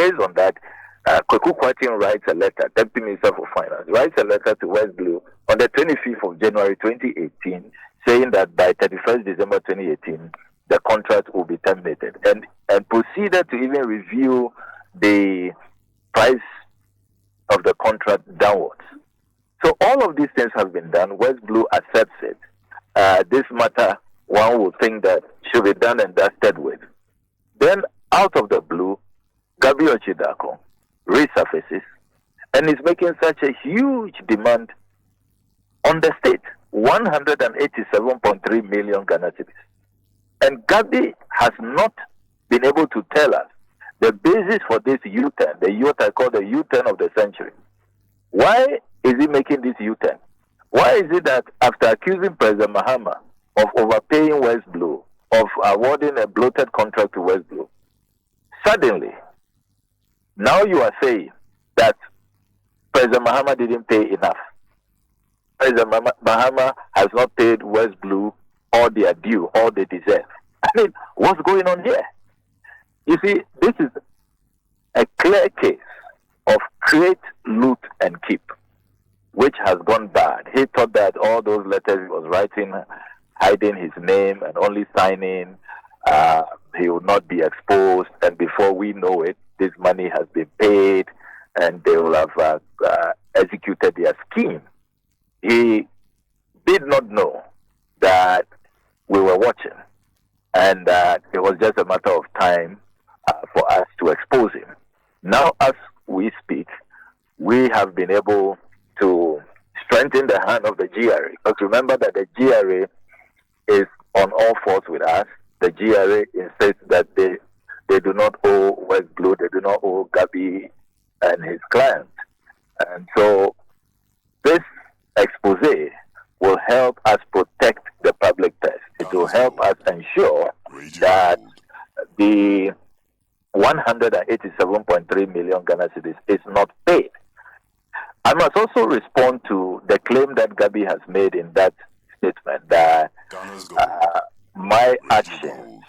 based on that, Kwaku Kwatin writes a letter, Deputy Minister for Finance, writes a letter to West Blue on the 25th of January 2018, saying that by 31st December 2018, the contract will be terminated, and proceeded to even review the price of the contract downwards. So all of these things have been done. West Blue accepts it. This matter, one would think that should be done and dusted with. Then, out of the blue, Gabby Darko resurfaces and is making such a huge demand on the state, 187.3 million Ghana cedis. And Gabby has not been able to tell us the basis for this U-turn, the U-turn called the U-turn of the century. Why is he making this U-turn? Why is it that after accusing President Mahama of overpaying West Blue, of awarding a bloated contract to West Blue, suddenly, now you are saying that President Mahama didn't pay enough? President Mahama has not paid West Blue all their due, all they deserve. I mean, what's going on here? You see, this is a clear case of create, loot, and keep, which has gone bad. He thought that all those letters he was writing, hiding his name and only signing, he would not be exposed. And before we know it, this money has been paid and they will have executed their scheme. He did not know that we were watching and that it was just a matter of time for us to expose him. Now, as we speak, we have been able to strengthen the hand of the GRA. Because remember that the GRA is on all fours with us. The GRA insists that they do not owe West Blue, they do not owe Gabby and his clients. And so this expose will help us protect the public purse. It will help us ensure that the 187.3 million Ghana cedis is not paid. I must also respond to the claim that Gabby has made in that statement that my actions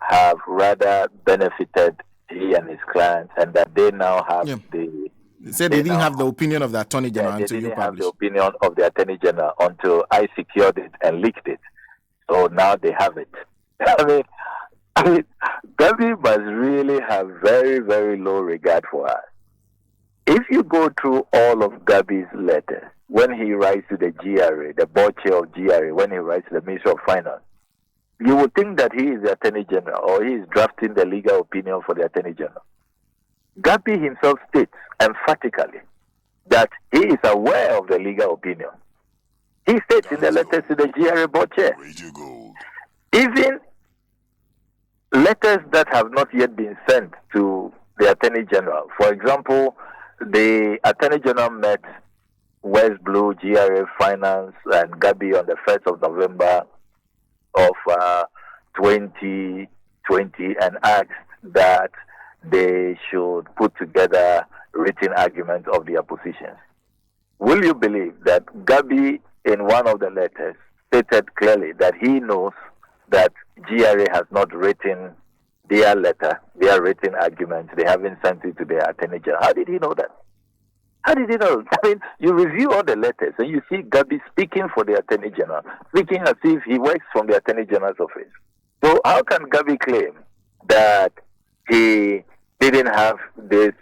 have rather benefited he and his clients, and that they now have They said they didn't have the opinion of the Attorney General until you published. They didn't have the opinion of the Attorney General until I secured it and leaked it. So now they have it. I mean, Gabby must really have very, very low regard for us. If you go through all of Gabby's letters, when he writes to the GRA, the board chair of GRA, when he writes to the Minister of Finance, you would think that he is the Attorney General or he is drafting the legal opinion for the Attorney General. Gabby himself states emphatically that he is aware of the legal opinion. He states in the letters to the GRA board chair. Even letters that have not yet been sent to the Attorney General. For example, the Attorney General met West Blue, GRA Finance, and Gabby on the 1st of November of 2020 and asked that they should put together written arguments of their positions. Will you believe that Gabby, in one of the letters, stated clearly that he knows that GRA has not written their letter, their written arguments, they haven't sent it to the Attorney General? How did he know that? How did he know? I mean, you review all the letters and you see Gabby speaking for the Attorney General, speaking as if he works from the Attorney General's office. So how can Gabby claim that he didn't have this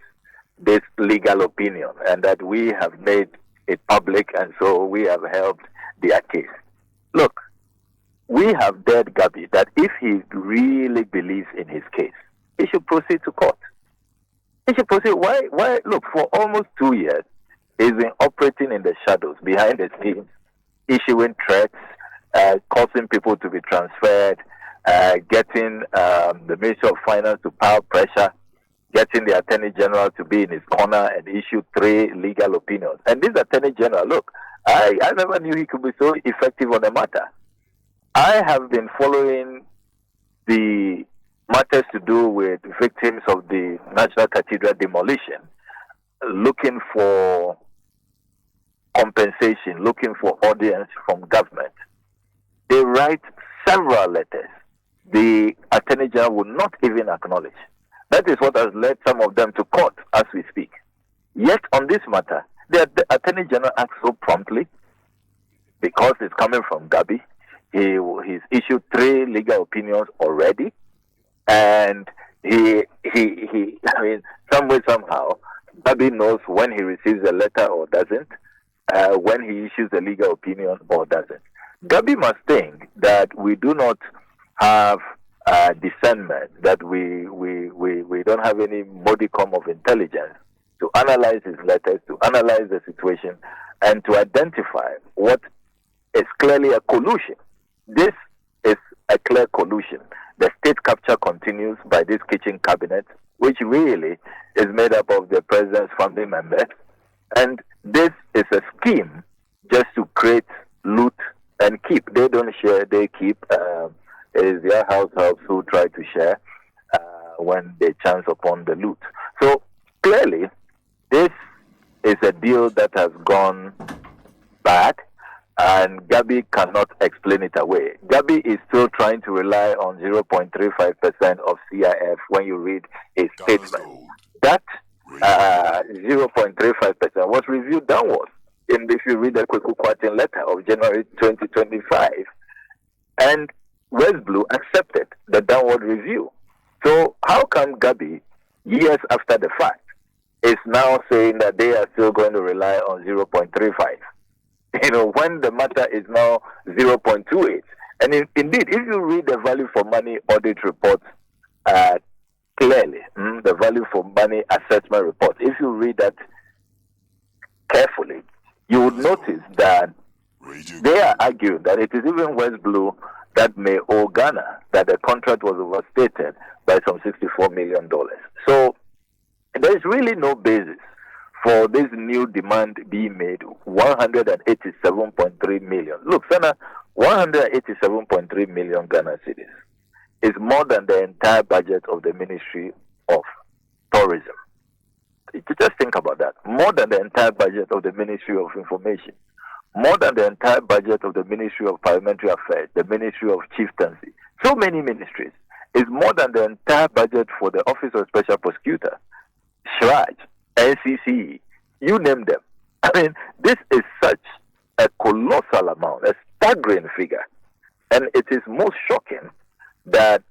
legal opinion and that we have made it public and so we have helped their case? Look, we have dared Gabby that if he really believes in his case, he should proceed to court. He should proceed. Why? Look, for almost 2 years, he's been operating in the shadows, behind the scenes, issuing threats, causing people to be transferred, getting the Minister of Finance to pile pressure, getting the Attorney General to be in his corner and issue 3 legal opinions. And this Attorney General, look, I never knew he could be so effective on the matter. I have been following the matters to do with victims of the National Cathedral demolition, looking for compensation, looking for audience from government. They write several letters. The Attorney General would not even acknowledge. That is what has led some of them to court as we speak. Yet on this matter, the Attorney General acts so promptly because it's coming from Gabby. He's issued 3 legal opinions already, and I mean, some way, somehow, Gabby knows when he receives a letter or doesn't, when he issues a legal opinion or doesn't. Gabby must think that we do not have discernment, that we don't have any modicum of intelligence to analyze his letters, to analyze the situation, and to identify what is clearly a collusion. This is a clear collusion. The state capture continues by this kitchen cabinet, which really is made up of the president's family members. And this is a scheme just to create, loot, and keep. They don't share, they keep. It is their households who try to share when they chance upon the loot. So clearly, this is a deal that has gone bad, and Gabby cannot explain it away. Gabby is still trying to rely on 0.35% of CIF when you read his statement. That 0.35% was reviewed downwards if you read the Kwekwu letter of January 2025. And West Blue accepted the downward review. So how come Gabby, years after the fact, is now saying that they are still going to rely on 0.35? When the matter is now 0.28. And indeed, if you read the value for money audit reports clearly, the value for money assessment report, if you read that carefully, you would notice that they are arguing that it is even West Blue that may owe Ghana, that the contract was overstated by some $64 million. So there is really no basis for this new demand being made, 187.3 million. Look, Sana, 187.3 million Ghana cedis is more than the entire budget of the Ministry of Tourism. Just think about that. More than the entire budget of the Ministry of Information. More than the entire budget of the Ministry of Parliamentary Affairs, the Ministry of Chieftaincy. So many ministries. It's more than the entire budget for the Office of Special Prosecutor, SHRAJ, NCC, you name them. I mean, this is such a colossal amount, a staggering figure. And it is most shocking that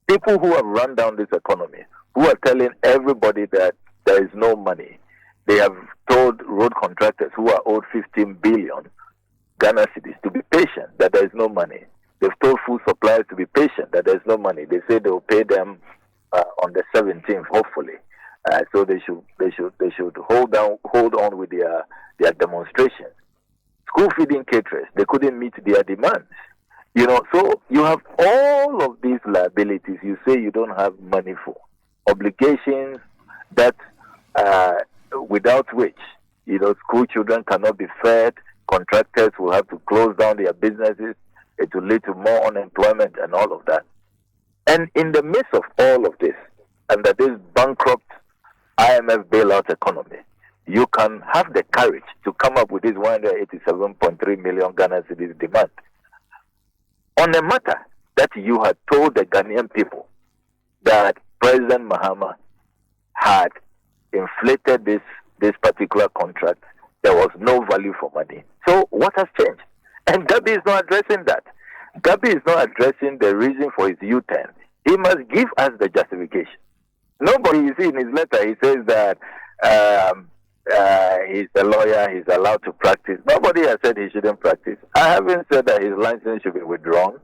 people who have run down this economy, who are telling everybody that there is no money, they have told road contractors who are owed 15 billion Ghana cedis to be patient, that there is no money. They've told food suppliers to be patient, that there is no money. They say they will pay them on the 17th, hopefully. So they should hold on with their demonstrations. School feeding caterers, they couldn't meet their demands. So you have all of these liabilities you say you don't have money for. Obligations that without which, school children cannot be fed, contractors will have to close down their businesses, it will lead to more unemployment and all of that. And in the midst of all of this, under this bankrupt IMF bailout economy, you can have the courage to come up with this 187.3 million Ghana cedis demand on a matter that you had told the Ghanaian people that President Mahama had inflated this particular contract. There was no value for money. So what has changed? And Gabby is not addressing that. Gabby is not addressing the reason for his U-turn. He must give us the justification. Nobody, you see in his letter, he says that he's a lawyer, he's allowed to practice. Nobody has said he shouldn't practice. I haven't said that his license should be withdrawn,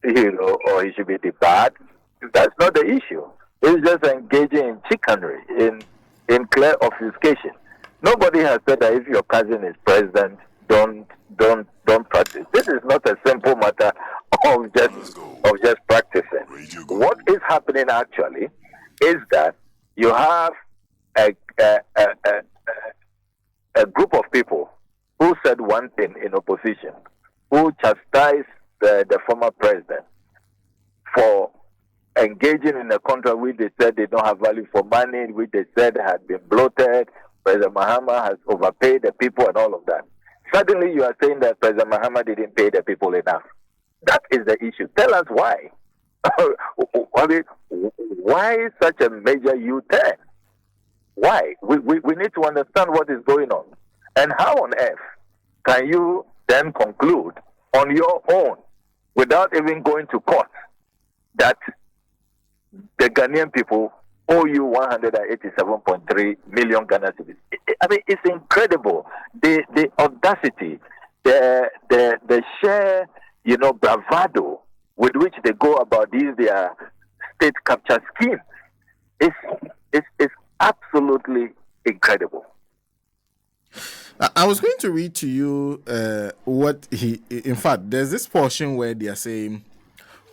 or he should be debarred. That's not the issue. He's just engaging in chicanery, in clear obfuscation. Nobody has said that if your cousin is president, don't practice. This is not a simple matter of just practicing. What is happening actually is that you have a group of people who said one thing in opposition, who chastised the former president for engaging in a contract which they said they don't have value for money, which they said had been bloated. President Mahama has overpaid the people and all of that. Suddenly you are saying that President Mahama didn't pay the people enough. That is the issue. Tell us why. I mean, why such a major U-turn? Why? We need to understand what is going on. And how on earth can you then conclude on your own, without even going to court, that the Ghanaian people owe you 187.3 million Ghana cedis? I mean, it's incredible. The audacity, the sheer, bravado with which they go about their state capture scheme. It's absolutely incredible. I was going to read to you what in fact, there's this portion where they are saying,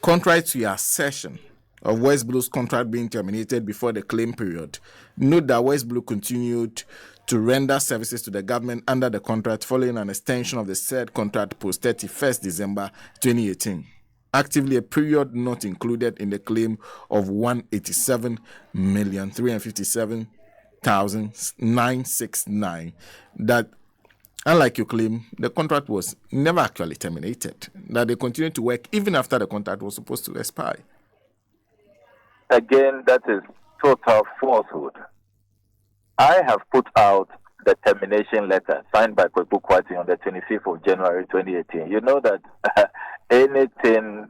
contrary to your assertion of West Blue's contract being terminated before the claim period, note that West Blue continued to render services to the government under the contract following an extension of the said contract post 31st December 2018. Actively, a period not included in the claim of 187,357,969 that, unlike your claim, the contract was never actually terminated, that they continued to work even after the contract was supposed to expire. Again, that is total falsehood. I have put out the termination letter signed by Kweku Kwati on the 25th of January 2018. You know that anything,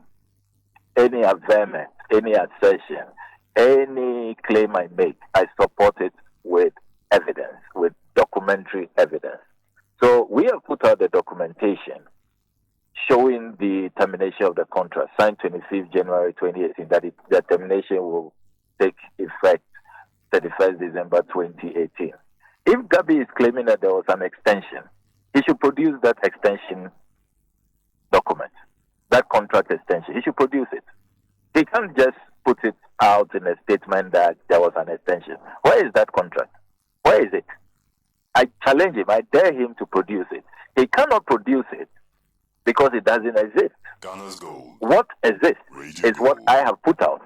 any averment, any assertion, any claim I make, I support it with evidence, with documentary evidence. So we have put out the documentation showing the termination of the contract, signed 25th January 2018, that the termination will take effect 31st December 2018. If Gabby is claiming that there was an extension, he should produce that extension document, that contract extension. He should produce it. He can't just put it out in a statement that there was an extension. Where is that contract? Where is it? I challenge him. I dare him to produce it. He cannot produce it because it doesn't exist. What exists is what I have put out.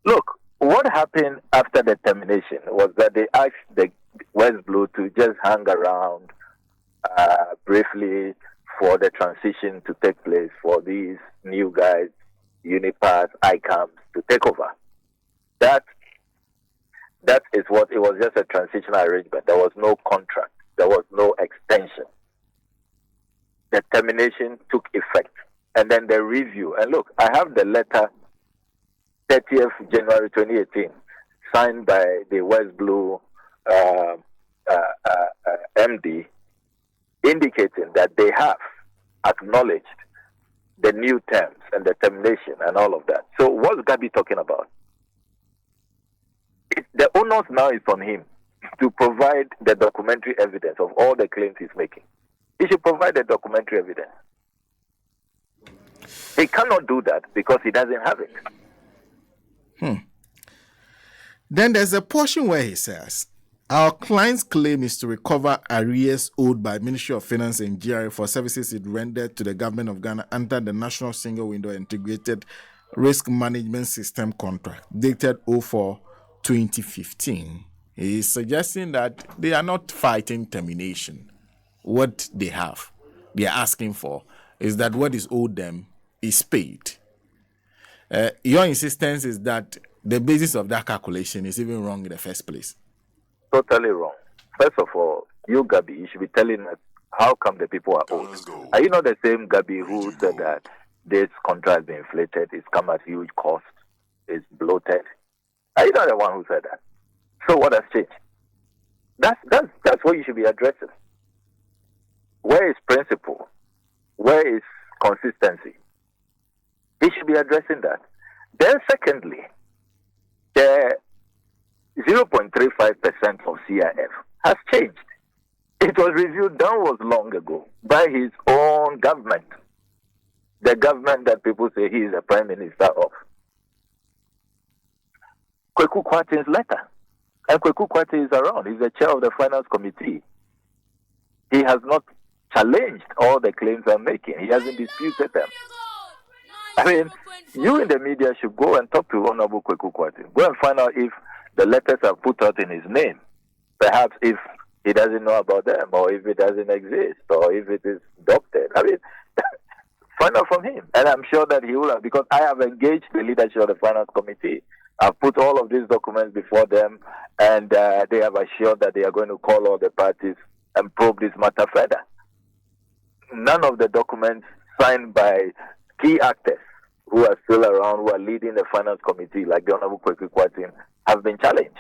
Look, what happened after the termination was that they asked the West Blue to just hang around briefly for the transition to take place for these new guys, Unipass, ICAMs, to take over. That is what it was, just a transitional arrangement. There was no contract. There was no extension. The termination took effect. And then the review. And look, I have the letter 30th January 2018, signed by the West Blue MD, indicating that they have acknowledged the new terms and the termination and all of that. So what's Gabby talking about? The onus now is on him to provide the documentary evidence of all the claims he's making. He should provide the documentary evidence. He cannot do that because he doesn't have it. Then there's a portion where he says, our client's claim is to recover arrears owed by Ministry of Finance and GRA for services it rendered to the government of Ghana under the National Single Window Integrated Risk Management System contract dated 04/2015. He is suggesting that they are not fighting termination. What they are asking for is that what is owed them is paid. Your insistence is that the basis of that calculation is even wrong in the first place. Totally wrong. First of all, you, Gabby, you should be telling us how come the people are owed. Are you not the same Gabby who said that this contract has been inflated, it's come at huge cost, it's bloated? Are you not the one who said that? So what has changed? That's what you should be addressing. Where is principle? Where is consistency? He should be addressing that. Then secondly, the 0.35% of CIF has changed. It was reviewed downwards long ago by his own government. The government that people say he is the prime minister of. Kweku Kwati's letter. And Kweku Kwati is around. He's the chair of the finance committee. He has not challenged all the claims I'm making. He hasn't disputed them. I mean, you in the media should go and talk to Honorable Kweku Kwati. Go and find out if the letters are put out in his name. Perhaps if he doesn't know about them, or if it doesn't exist, or if it is adopted. I mean, find out from him. And I'm sure that he will have, because I have engaged the leadership of the finance committee. I've put all of these documents before them, and they have assured that they are going to call all the parties and probe this matter further. None of the documents signed by key actors who are still around, who are leading the finance committee, like the Honorable Kwesi Kwarteng, have been challenged.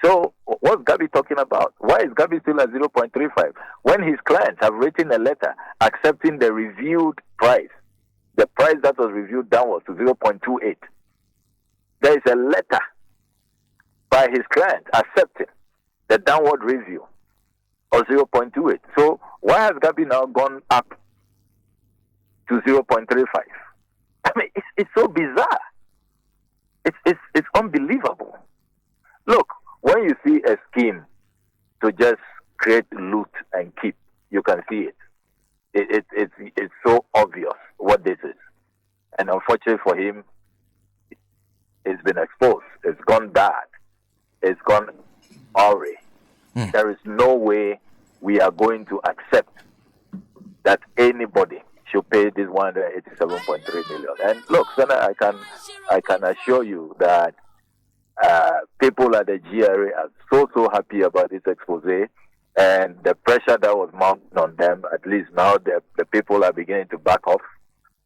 So what's Gabby talking about? Why is Gabby still at 0.35? When his clients have written a letter accepting the reviewed price, the price that was reviewed downwards to 0.28. There is a letter by his client accepting the downward review of 0.28. So why has Gabby now gone up to 0.35? I mean, it's so bizarre. It's unbelievable. Look, when you see a scheme to just create loot and keep, you can see it. It's so obvious what this is. And unfortunately for him, it's been exposed. It's gone bad. It's gone awry. There is no way we are going to accept that anybody should pay this 187.3 million. And look, Sana, I can assure you that people at the GRA are so happy about this expose, and the pressure that was mounted on them, at least now the people are beginning to back off,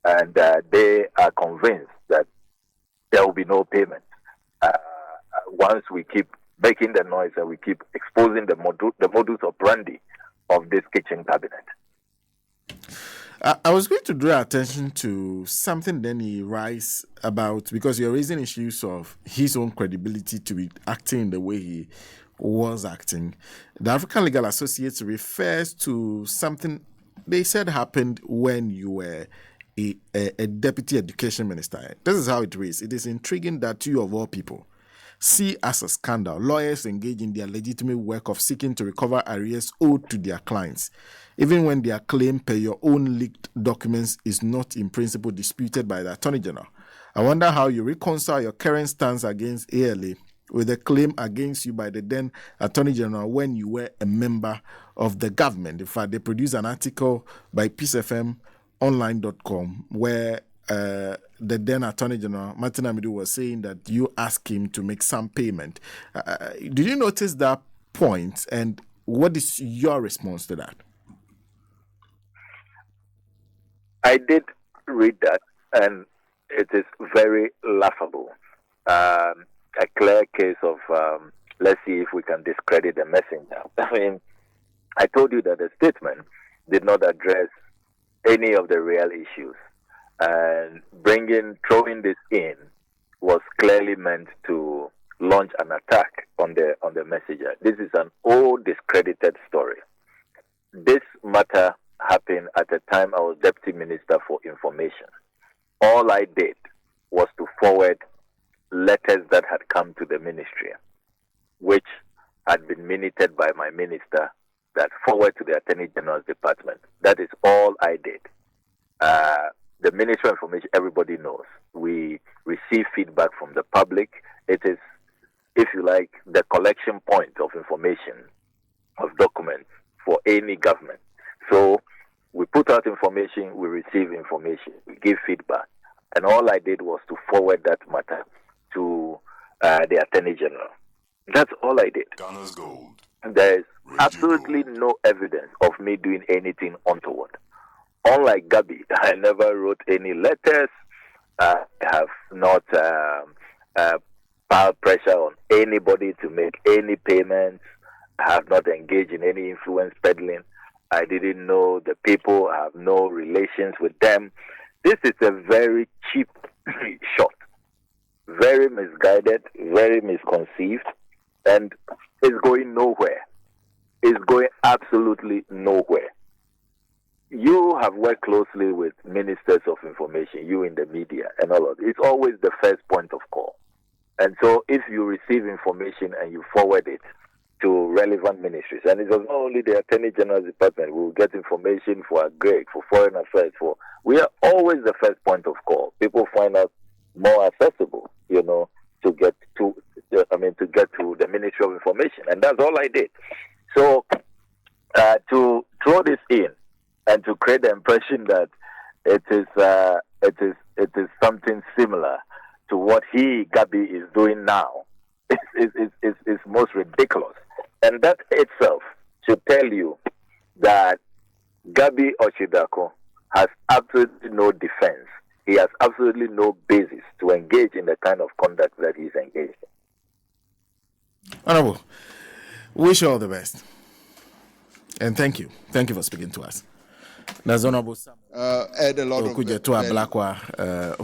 and they are convinced that there will be no payment once we keep making the noise and we keep exposing the modus operandi of this kitchen cabinet. I was going to draw attention to something then he writes about, because you're raising issues of his own credibility to be acting in the way he was acting. The African Legal Associates refers to something they said happened when you were a deputy education minister. This is how it reads. It is intriguing that you, of all people, see as a scandal lawyers engage in their legitimate work of seeking to recover arrears owed to their clients, even when their claim per your own leaked documents is not in principle disputed by the Attorney General. I wonder how you reconcile your current stance against ALA with a claim against you by the then Attorney General when you were a member of the government. In fact, they produced an article by peacefmonline.com where the then Attorney General, Martin Amidu, was saying that you asked him to make some payment. Did you notice that point, and what is your response to that? I did read that, and it is very laughable. A clear case of, let's see if we can discredit the messenger. I mean, I told you that the statement did not address any of the real issues. And throwing this in was clearly meant to launch an attack on the messenger. This is an old discredited story. This matter happened at the time I was Deputy Minister for Information. All I did was to forward letters that had come to the ministry, which had been minuted by my minister, that forward to the Attorney General's department. That is all I did. The Ministry of Information, everybody knows. We receive feedback from the public. It is, if you like, the collection point of information, of documents for any government. So we put out information, we receive information, we give feedback. And all I did was to forward that matter to the Attorney General. That's all I did. Ghana's Gold. There is absolutely no evidence of me doing anything untoward. Unlike Gabby, I never wrote any letters. I have not piled pressure on anybody to make any payments. I have not engaged in any influence peddling. I didn't know the people. I have no relations with them. This is a very cheap shot, very misguided, very misconceived, and it's going nowhere. It's going absolutely nowhere. You have worked closely with ministers of information, you in the media and all of it. It's always the first point of call. And so if you receive information and you forward it to relevant ministries, and it was not only the Attorney General's department, we will get information for AGREG, for Foreign Affairs, we are always the first point of call. People find us more accessible, to get to the Ministry of Information. And that's all I did. So to throw this in, and to create the impression that it is something similar to what Gabby is doing now. It's most ridiculous, and that itself should tell you that Gabby Ochidako has absolutely no defense. He has absolutely no basis to engage in the kind of conduct that he's engaged in. Honorable, wish you all the best. And thank you. Thank you for speaking to us. There's Honorable Okudzeto Ablakwa,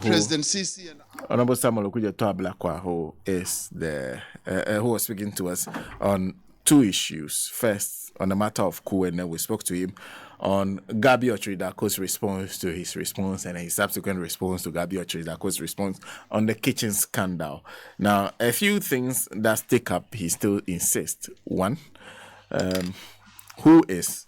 President Sisi and Honorable Samuel Okudzeto Ablakwa, who was speaking to us on two issues. First, on the matter of coup, and then we spoke to him on Gabby Ocheredako's response to his response and his subsequent response to Gabby Ocheredako's response on the kitchen scandal. Now, a few things that stick up, he still insists. One, who is